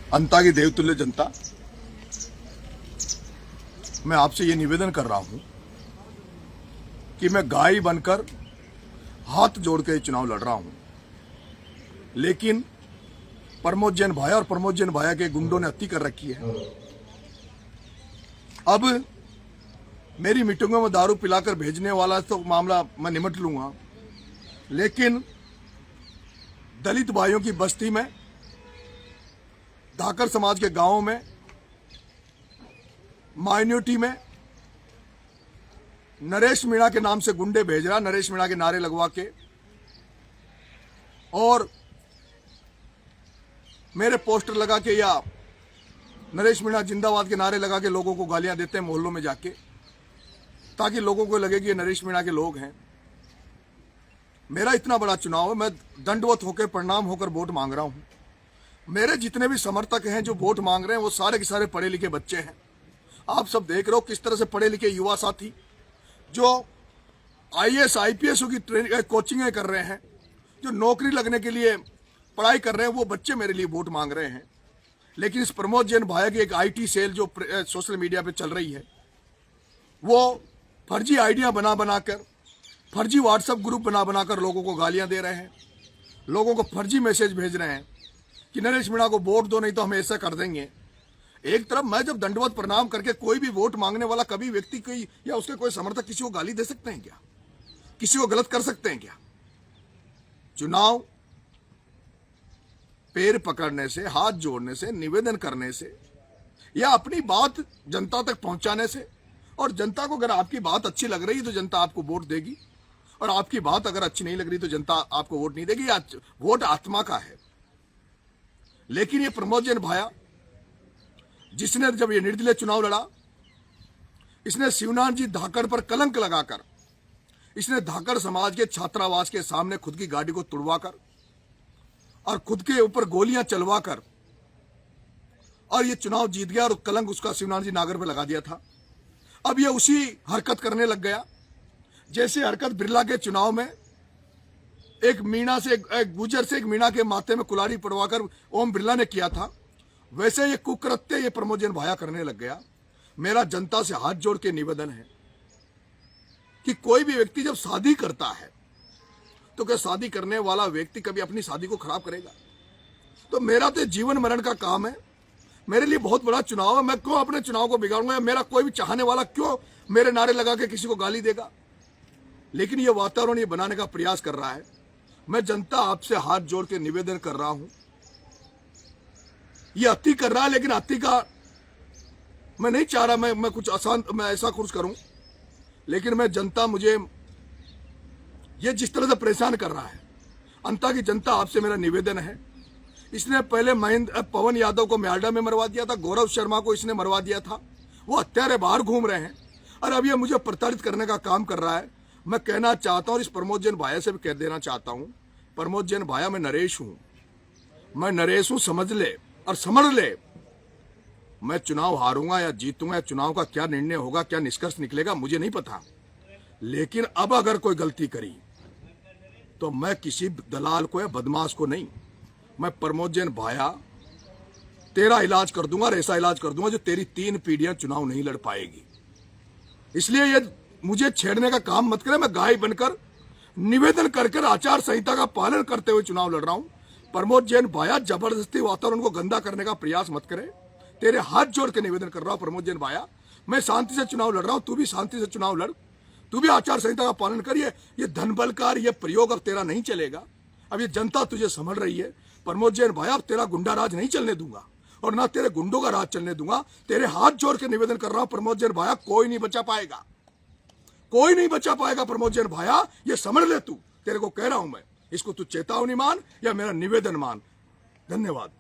अंता की देवतुल्य जनता, मैं आपसे ये निवेदन कर रहा हूं कि मैं गाय बनकर हाथ जोड़ के चुनाव लड़ रहा हूं, लेकिन प्रमोद जैन भाया और प्रमोद जैन भाया के गुंडों ने हत्या कर रखी है। अब मेरी मीटिंगों में दारू पिलाकर भेजने वाला तो मामला मैं निपट लूंगा, लेकिन दलित भाइयों की बस्ती में, धाकर समाज के गांवों में, माइनॉरिटी में नरेश मीणा के नाम से गुंडे भेज रहा, नरेश मीणा के नारे लगवा के, और मेरे पोस्टर लगा के या नरेश मीणा जिंदाबाद के नारे लगा के लोगों को गालियां देते हैं मोहल्लों में जाके, ताकि लोगों को लगे कि ये नरेश मीणा के लोग हैं। मेरा इतना बड़ा चुनाव है, मैं दंडवत होकर प्रणाम होकर वोट मांग रहा हूं। मेरे जितने भी समर्थक हैं जो वोट मांग रहे हैं वो सारे के सारे पढ़े लिखे बच्चे हैं। आप सब देख रहे हो किस तरह से पढ़े लिखे युवा साथी जो आईएएस आईपीएस की ट्रेनिंग कोचिंग कर रहे हैं, जो नौकरी लगने के लिए पढ़ाई कर रहे हैं, वो बच्चे मेरे लिए वोट मांग रहे हैं। लेकिन इस प्रमोद जैन भाया की एक आईटी सेल जो सोशल मीडिया पे चल रही है, वो फर्जी आइडिया बना बनाकर, फर्जी व्हाट्सएप ग्रुप बना बनाकर लोगों को गालियां दे रहे हैं, लोगों को फर्जी मैसेज भेज रहे हैं कि नरेश मीणा को वोट दो नहीं तो हम ऐसा कर देंगे। एक तरफ मैं जब दंडवत प्रणाम करके कोई भी वोट मांगने वाला कभी व्यक्ति कोई या उसके कोई समर्थक किसी को गाली दे सकते हैं क्या? किसी को गलत कर सकते हैं क्या? चुनाव पैर पकड़ने से, हाथ जोड़ने से, निवेदन करने से या अपनी बात जनता तक पहुंचाने से, और जनता को अगर आपकी बात अच्छी लग रही है तो जनता आपको वोट देगी, और आपकी बात अगर अच्छी नहीं लग रही तो जनता आपको वोट नहीं देगी। वोट आत्मा का है। लेकिन ये प्रमोद जैन भाया जिसने जब ये निर्दलीय चुनाव लड़ा, इसने शिवनाथ जी धाकड़ पर कलंक लगाकर, इसने धाकड़ समाज के छात्रावास के सामने खुद की गाड़ी को तुड़वाकर और खुद के ऊपर गोलियां चलवाकर और ये चुनाव जीत गया, और कलंक उसका शिवनाथ जी नागर पर लगा दिया था। अब ये उसी हरकत करने लग गया जैसे हरकत बिरला के चुनाव में एक मीणा से, एक गुजर से एक मीणा के माथे में कुल्हाड़ी पड़वाकर ओम बिरला ने किया था। वैसे ये कुकृत्य ये प्रमोद जैन भाया करने लग गया। मेरा जनता से हाथ जोड़ के निवेदन है कि कोई भी व्यक्ति जब शादी करता है तो क्या शादी करने वाला व्यक्ति कभी अपनी शादी को खराब करेगा? तो मेरा तो जीवन मरण का काम है, मेरे लिए बहुत बड़ा चुनाव है। मैं क्यों अपने चुनाव को बिगाड़ूंगा? मेरा कोई भी चाहने वाला क्यों मेरे नारे लगा के किसी को गाली देगा? लेकिन ये वातावरण ये बनाने का प्रयास कर रहा है। मैं जनता आपसे हाथ जोड़ के निवेदन कर रहा हूं, ये अति कर रहा है, लेकिन अति का मैं नहीं चाह रहा मैं कुछ आसान मैं ऐसा कुछ करूं, लेकिन मैं जनता मुझे ये जिस तरह से परेशान कर रहा है, अंता की जनता आपसे मेरा निवेदन है। इसने पहले पवन यादव को म्याडा में मरवा दिया था, गौरव शर्मा को इसने मरवा दिया था, वो हत्यारे बाहर घूम रहे हैं, और अब ये मुझे प्रताड़ित करने का काम कर रहा है। मैं कहना चाहता हूं, इस प्रमोद जैन भाया से भी कह देना चाहता हूं, प्रमोद जैन भाया मैं नरेश हूं, समझ ले और समझ ले। मैं चुनाव हारूंगा या जीतूंगा या चुनाव का क्या निर्णय होगा, क्या निष्कर्ष निकलेगा मुझे नहीं पता, लेकिन अब अगर कोई गलती करी तो मैं किसी दलाल को या बदमाश को नहीं, मैं प्रमोद जैन भाया तेरा इलाज कर दूंगा और ऐसा इलाज कर दूंगा जो तेरी 3 पीढ़ियां चुनाव नहीं लड़ पाएगी। इसलिए ये मुझे छेड़ने का काम मत करे। मैं गाय बनकर निवेदन कर आचार संहिता का पालन करते हुए चुनाव लड़ रहा हूं। प्रमोद जैन भाया जबरदस्ती वातावरण को गंदा करने का प्रयास मत करे। तेरे हाथ जोड़ के निवेदन कर रहा हूं प्रमोद जैन भाया, मैं शांति से चुनाव लड़ रहा हूं, तू भी शांति से चुनाव लड़, तू भी आचार संहिता का पालन करिए। ये धनबलकार ये प्रयोग अब तेरा नहीं चलेगा। अब ये जनता तुझे समझ रही है। प्रमोद जैन भाया अब तेरा गुंडा राज नहीं चलने दूंगा, और ना तेरे गुंडों का राज चलने दूंगा। तेरे हाथ जोड़ के निवेदन कर रहा हूं प्रमोद जैन भाया, कोई नहीं बचा पाएगा, कोई नहीं बचा पाएगा प्रमोद जैन भाया, ये समझ ले तू। तेरे को कह रहा हूं मैं, इसको तू चेतावनी मान या मेरा निवेदन मान। धन्यवाद।